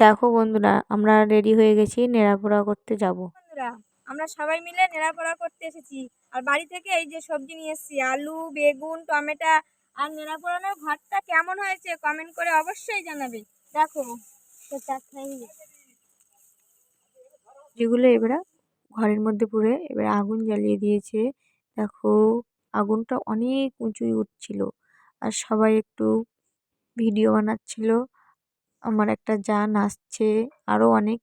দেখো বন্ধুরা, আমরা রেডি হয়ে গেছি, নেড়াপোড়া করতে যাব। বন্ধুরা, আমরা সবাই মিলে নেড়াপোড়া করতে এসেছি। আর বাড়ি থেকে এই যে সবজি নিয়ে এসেছি, আলু, বেগুন, টমেটো। আর নেড়াপোড়ানোর ভাতটা কেমন হয়েছে কমেন্ট করে অবশ্যই জানাবে। দেখো যেগুলো এবারে ঘরের মধ্যে পুরে এবার আগুন জ্বালিয়ে দিয়েছে। দেখো, আগুনটা অনেক উঁচুই উঠছিল আর সবাই একটু ভিডিও বানাচ্ছিল। আমার একটা জা নাচছে, আরও অনেক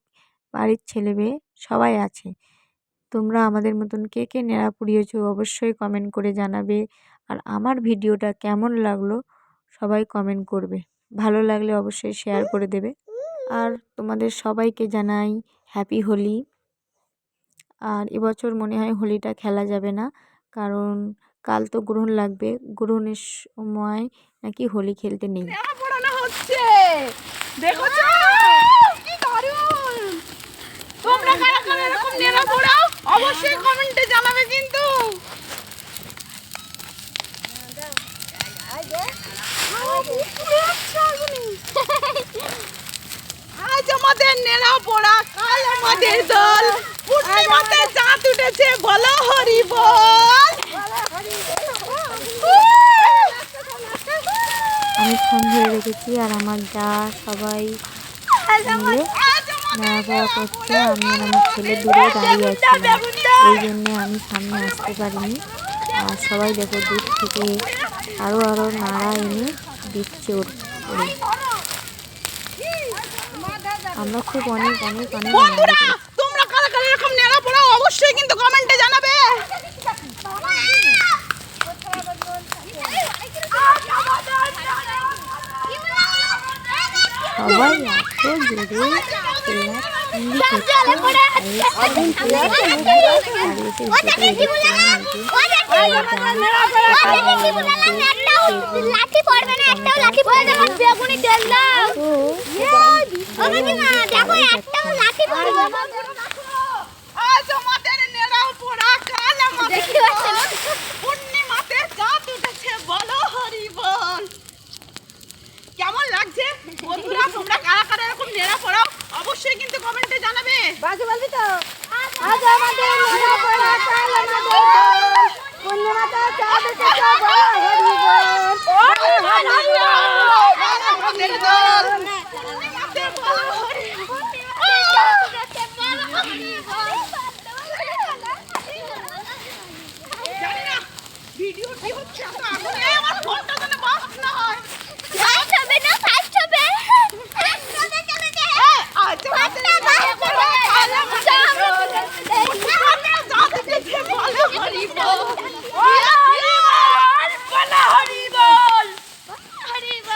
বাড়ির ছেলে মেয়ে সবাই আছে। তোমরা আমাদের মতন কে কে নেড়া পুড়িয়েছো অবশ্যই কমেন্ট করে জানাবে। আর আমার ভিডিওটা কেমন লাগলো সবাই কমেন্ট করবে, ভালো লাগলে অবশ্যই শেয়ার করে দেবে। আর তোমাদের সবাইকে জানাই হ্যাপি হোলি। আর এবছর মনে হয় হোলিটা খেলা যাবে না, কারণ কাল তো গ্রহণ লাগবে, গ্রহণের সময় নাকি হোলি খেলতে নেই। হচ্ছে দেখছো কি দারুণ। তোমরা কারা কারা এরকম নেড়াপোড়া অবশ্যই কমেন্টে জানাবে কিন্তু। আজ আমাদের নেড়াপোড়া, কাল আমাদের দল। পূর্ণিমাতে চাঁদ উঠেছে, বলো হরি বল। আমি ফোন ধরে রেখেছি আর আমার যা সবাই মিলে নাড়াচাড়া করছে। আমি আর আমার ছেলে দূরে দাঁড়িয়ে আছিলাম, এই জন্যে আমি সামনে আসতে পারিনি। আর সবাই দেখো দূর থেকে আরও নাড়া এনে দিচ্ছে ওর করে। আমরা খুব অনেক অনেক অনেক আনন্দ করি। তোমরা কারা কারা এরকম নেড়াপোড়া অবশ্যই কিন্তু কমেন্টে জানাবে। সবাই এত জোরে কেমন লাগছে বন্ধুরা? তোমরা কারা কারা এরকম নেড়াপোড়া অবশ্যই কিন্তু কমেন্টে জানাবে। বাজে বলবি তো। আজ আমাদের নেড়াপোড়া, কাল আমাদের দল। পূর্ণিমাতে চাঁদ উঠেছে, বলো হরি বল। আমাদের দল। পূর্ণিমাতে বলো হরি বল। জানি না ভিডিও কি হচ্ছে, আমার ফোনটা যেন বাস্ট না হয়।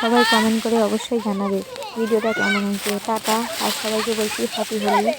সবাই কমেন্ট করে অবশ্যই জানাবে ভিডিওটা কেমন হয়েছে। টাটা, আর সবাইকে বলছি হ্যাপি হোলি।